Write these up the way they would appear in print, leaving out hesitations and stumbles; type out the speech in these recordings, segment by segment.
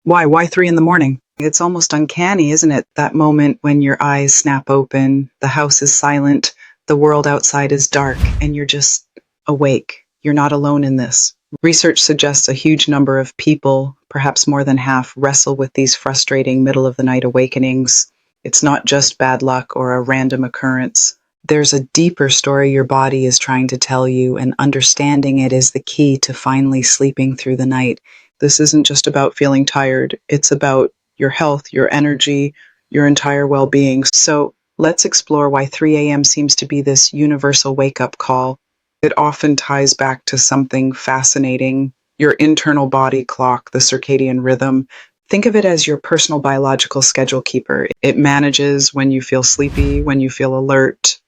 Why 3 in the morning? It's almost uncanny, isn't it? That moment when your eyes snap open, the house is silent, the world outside is dark, and you're just awake. You're not alone in this. Research suggests a huge number of people, perhaps more than half, wrestle with these frustrating middle of the night awakenings. It's not just bad luck or a random occurrence. There's a deeper story your body is trying to tell you, and understanding it is the key to finally sleeping through the night. This isn't just about feeling tired. It's about your health, your energy, your entire well-being. So let's explore why 3 a.m. seems to be this universal wake-up call. It often ties back to something fascinating, your internal body clock, the circadian rhythm. Think of it as your personal biological schedule keeper. It manages when you feel sleepy, when you feel alert,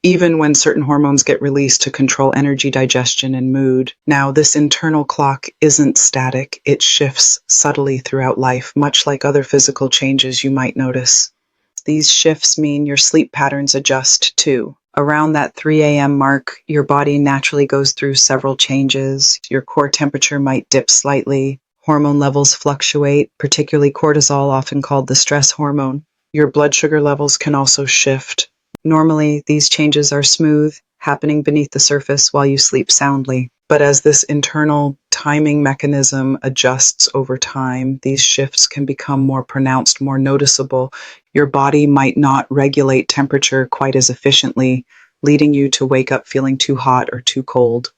even when certain hormones get released to control energy, digestion, and mood. Now, this internal clock isn't static. It shifts subtly throughout life, much like other physical changes you might notice. These shifts mean your sleep patterns adjust too. Around that 3 a.m. mark, your body naturally goes through several changes. Your core temperature might dip slightly. Hormone levels fluctuate, particularly cortisol, often called the stress hormone. Your blood sugar levels can also shift. Normally, these changes are smooth, happening beneath the surface while you sleep soundly. But as this internal timing mechanism adjusts over time, these shifts can become more pronounced, more noticeable. Your body might not regulate temperature quite as efficiently, leading you to wake up feeling too hot or too cold.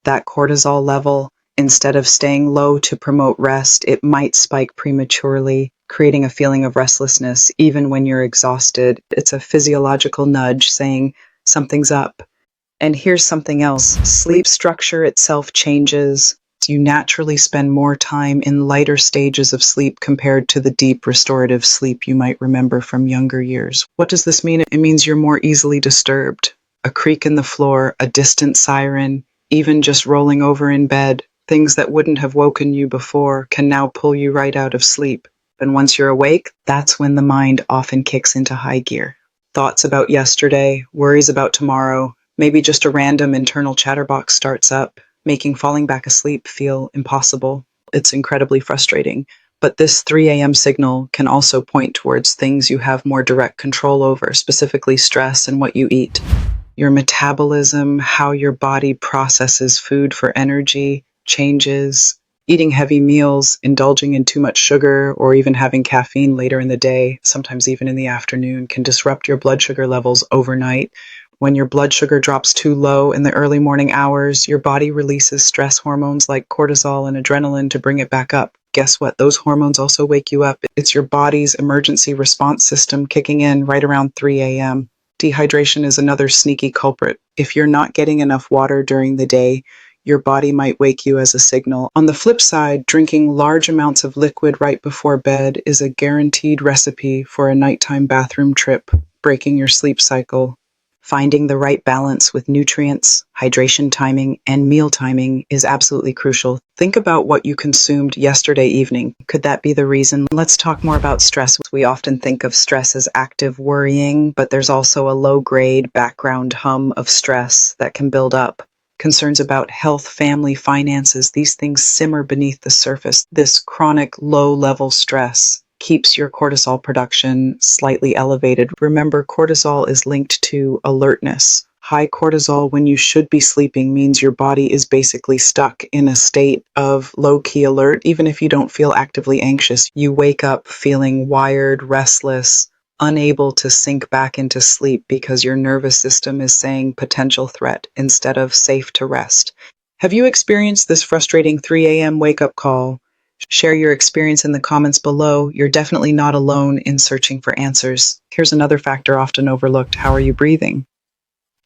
That cortisol level, instead of staying low to promote rest, it might spike prematurely, creating a feeling of restlessness even when you're exhausted. It's a physiological nudge saying something's up. And here's something else. Sleep structure itself changes. You naturally spend more time in lighter stages of sleep compared to the deep restorative sleep you might remember from younger years. What does this mean? It means you're more easily disturbed. A creak in the floor, a distant siren, even just rolling over in bed, things that wouldn't have woken you before can now pull you right out of sleep. And once you're awake, that's when the mind often kicks into high gear. Thoughts about yesterday, worries about tomorrow, maybe just a random internal chatterbox starts up, making falling back asleep feel impossible. It's incredibly frustrating. But this 3 a.m. signal can also point towards things you have more direct control over, specifically stress and what you eat. Your metabolism, how your body processes food for energy, changes. Eating heavy meals, indulging in too much sugar, or even having caffeine later in the day, sometimes even in the afternoon, can disrupt your blood sugar levels overnight. When your blood sugar drops too low in the early morning hours, your body releases stress hormones like cortisol and adrenaline to bring it back up. Guess what? Those hormones also wake you up. It's your body's emergency response system kicking in right around 3 a.m. Dehydration is another sneaky culprit. If you're not getting enough water during the day, your body might wake you as a signal. On the flip side, drinking large amounts of liquid right before bed is a guaranteed recipe for a nighttime bathroom trip, breaking your sleep cycle. Finding the right balance with nutrients, hydration timing, and meal timing is absolutely crucial. Think about what you consumed yesterday evening. Could that be the reason? Let's talk more about stress. We often think of stress as active worrying, but there's also a low-grade background hum of stress that can build up. Concerns about health, family, finances, these things simmer beneath the surface. This chronic low-level stress keeps your cortisol production slightly elevated. Remember, cortisol is linked to alertness. High cortisol when you should be sleeping means your body is basically stuck in a state of low-key alert. Even if you don't feel actively anxious, you wake up feeling wired, restless, unable to sink back into sleep because your nervous system is saying potential threat instead of safe to rest. Have you experienced this frustrating 3 a.m. wake-up call? Share your experience in the comments below. You're definitely not alone in searching for answers. Here's another factor often overlooked. How are you breathing?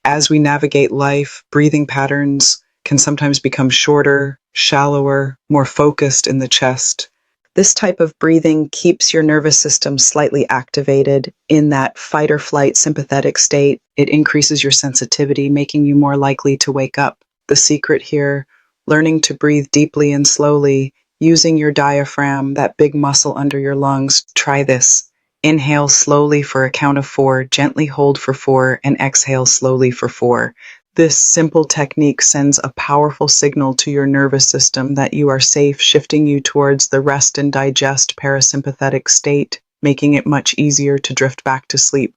As we navigate life, breathing patterns can sometimes become shorter, shallower, more focused in the chest. This type of breathing keeps your nervous system slightly activated in that fight or flight sympathetic state. It increases your sensitivity, making you more likely to wake up. The secret here, learning to breathe deeply and slowly, using your diaphragm, that big muscle under your lungs. Try this. Inhale slowly for a count of 4, gently hold for 4, and exhale slowly for 4. This simple technique sends a powerful signal to your nervous system that you are safe, shifting you towards the rest and digest parasympathetic state, making it much easier to drift back to sleep.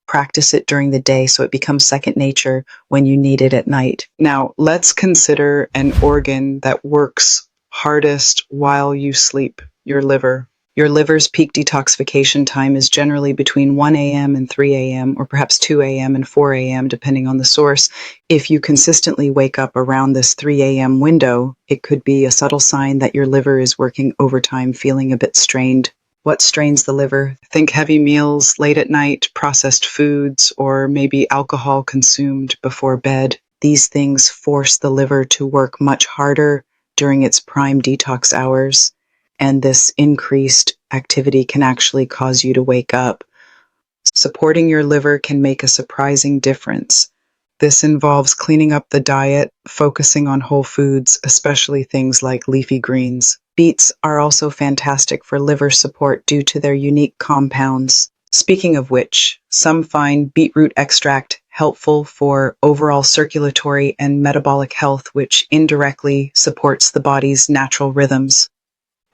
Practice it during the day so it becomes second nature when you need it at night. Now, let's consider an organ that works hardest while you sleep, your liver. Your liver's peak detoxification time is generally between 1 a.m. and 3 a.m., or perhaps 2 a.m. and 4 a.m., depending on the source. If you consistently wake up around this 3 a.m. window, it could be a subtle sign that your liver is working overtime, feeling a bit strained. What strains the liver? Think heavy meals late at night, processed foods, or maybe alcohol consumed before bed. These things force the liver to work much harder during its prime detox hours, and this increased activity can actually cause you to wake up. Supporting your liver can make a surprising difference. This involves cleaning up the diet, focusing on whole foods, especially things like leafy greens. Beets are also fantastic for liver support due to their unique compounds. Speaking of which, some find beetroot extract helpful for overall circulatory and metabolic health, which indirectly supports the body's natural rhythms.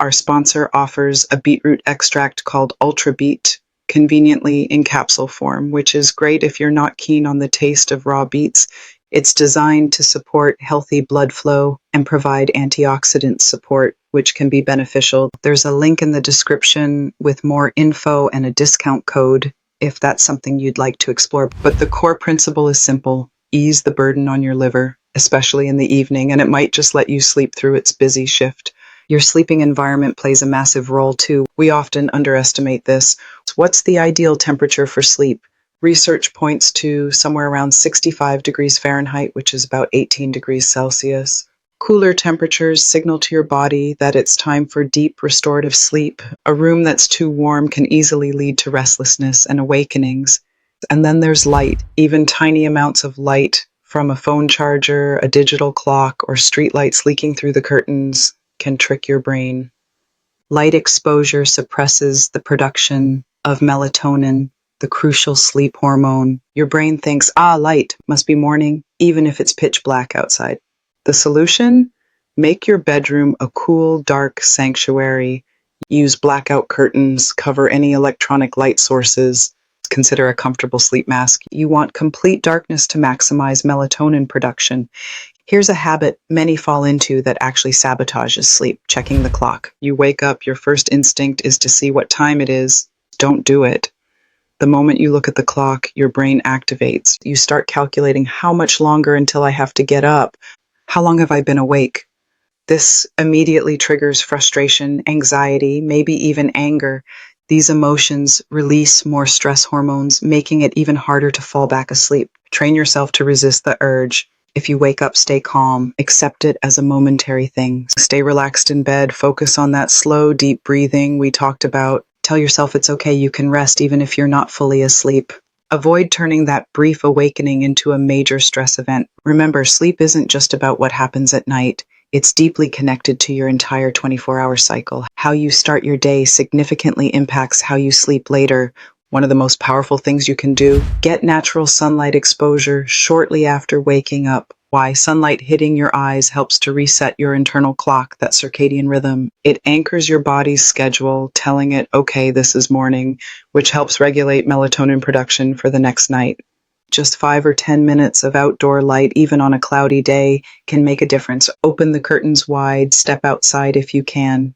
Our sponsor offers a beetroot extract called Ultrabeet, conveniently in capsule form, which is great if you're not keen on the taste of raw beets. It's designed to support healthy blood flow and provide antioxidant support, which can be beneficial. There's a link in the description with more info and a discount code if that's something you'd like to explore. But the core principle is simple: ease the burden on your liver, especially in the evening, and it might just let you sleep through its busy shift. Your sleeping environment plays a massive role too. We often underestimate this. What's the ideal temperature for sleep? Research points to somewhere around 65 degrees Fahrenheit, which is about 18 degrees Celsius. Cooler temperatures signal to your body that it's time for deep restorative sleep. A room that's too warm can easily lead to restlessness and awakenings. And then there's light. Even tiny amounts of light from a phone charger, a digital clock, or street lights leaking through the curtains can trick your brain. Light exposure suppresses the production of melatonin, the crucial sleep hormone. Your brain thinks, light, must be morning, even if it's pitch black outside. The solution? Make your bedroom a cool, dark sanctuary. Use blackout curtains, cover any electronic light sources. Consider a comfortable sleep mask. You want complete darkness to maximize melatonin production. Here's a habit many fall into that actually sabotages sleep: checking the clock. You wake up, your first instinct is to see what time it is. Don't do it. The moment you look at the clock, your brain activates. You start calculating, how much longer until I have to get up? How long have I been awake? This immediately triggers frustration, anxiety, maybe even anger. These emotions release more stress hormones, making it even harder to fall back asleep. Train yourself to resist the urge. If you wake up, stay calm. Accept it as a momentary thing. Stay relaxed in bed. Focus on that slow, deep breathing we talked about. Tell yourself it's okay, you can rest even if you're not fully asleep. Avoid turning that brief awakening into a major stress event. Remember, sleep isn't just about what happens at night. It's deeply connected to your entire 24-hour cycle. How you start your day significantly impacts how you sleep later. One of the most powerful things you can do: get natural sunlight exposure shortly after waking up. Why? Sunlight hitting your eyes helps to reset your internal clock, that circadian rhythm. It anchors your body's schedule, telling it, okay, this is morning, which helps regulate melatonin production for the next night. Just 5 or 10 minutes of outdoor light, even on a cloudy day, can make a difference. Open the curtains wide, step outside if you can.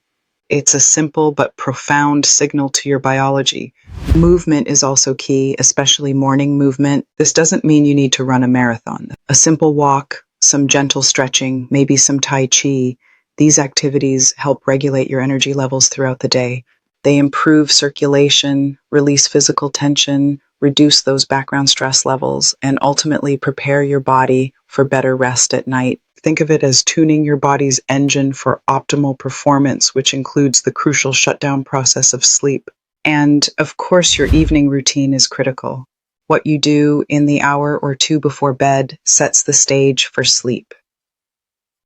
It's a simple but profound signal to your biology. Movement is also key, especially morning movement. This doesn't mean you need to run a marathon. A simple walk, some gentle stretching, maybe some Tai Chi. These activities help regulate your energy levels throughout the day. They improve circulation, release physical tension, reduce those background stress levels, and ultimately prepare your body for better rest at night. Think of it as tuning your body's engine for optimal performance, which includes the crucial shutdown process of sleep. And of course, your evening routine is critical. What you do in the hour or two before bed sets the stage for sleep.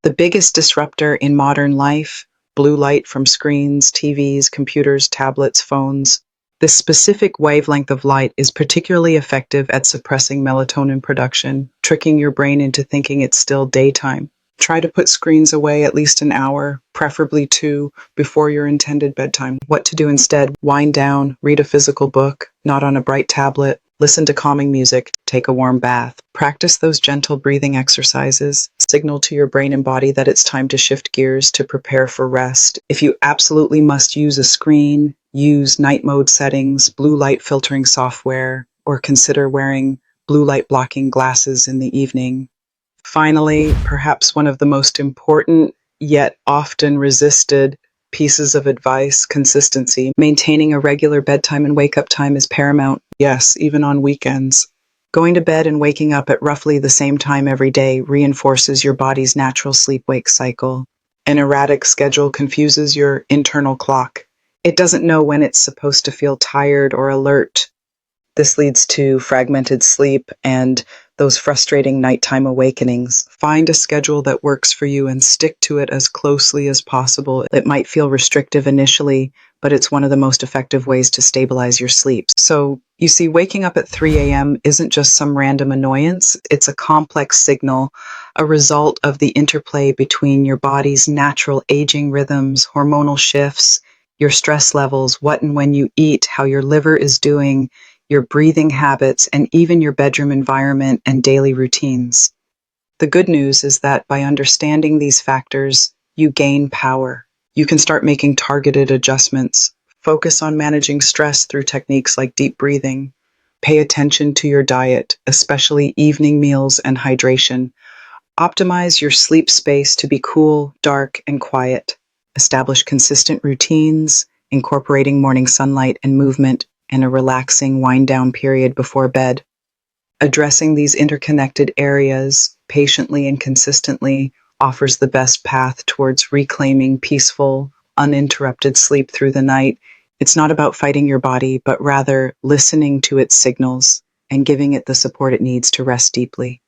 The biggest disruptor in modern life: blue light from screens, TVs, computers, tablets, phones. This specific wavelength of light is particularly effective at suppressing melatonin production, tricking your brain into thinking it's still daytime. Try to put screens away at least an hour, preferably 2, before your intended bedtime. What to do instead? Wind down, read a physical book, not on a bright tablet, listen to calming music, take a warm bath. Practice those gentle breathing exercises. Signal to your brain and body that it's time to shift gears to prepare for rest. If you absolutely must use a screen, use night mode settings, blue light filtering software, or consider wearing blue light blocking glasses in the evening. Finally, perhaps one of the most important yet often resisted pieces of advice: consistency. Maintaining a regular bedtime and wake up time is paramount. Yes, even on weekends. Going to bed and waking up at roughly the same time every day reinforces your body's natural sleep-wake cycle. An erratic schedule confuses your internal clock. It doesn't know when it's supposed to feel tired or alert. This leads to fragmented sleep and those frustrating nighttime awakenings. Find a schedule that works for you and stick to it as closely as possible. It might feel restrictive initially, but it's one of the most effective ways to stabilize your sleep. So, you see, waking up at 3 a.m. isn't just some random annoyance. It's a complex signal, a result of the interplay between your body's natural aging rhythms, hormonal shifts, your stress levels, what and when you eat, how your liver is doing, your breathing habits, and even your bedroom environment and daily routines. The good news is that by understanding these factors, you gain power. You can start making targeted adjustments. Focus on managing stress through techniques like deep breathing. Pay attention to your diet, especially evening meals and hydration. Optimize your sleep space to be cool, dark, and quiet. Establish consistent routines, incorporating morning sunlight and movement, and a relaxing wind-down period before bed. Addressing these interconnected areas patiently and consistently offers the best path towards reclaiming peaceful, uninterrupted sleep through the night. It's not about fighting your body, but rather listening to its signals and giving it the support it needs to rest deeply.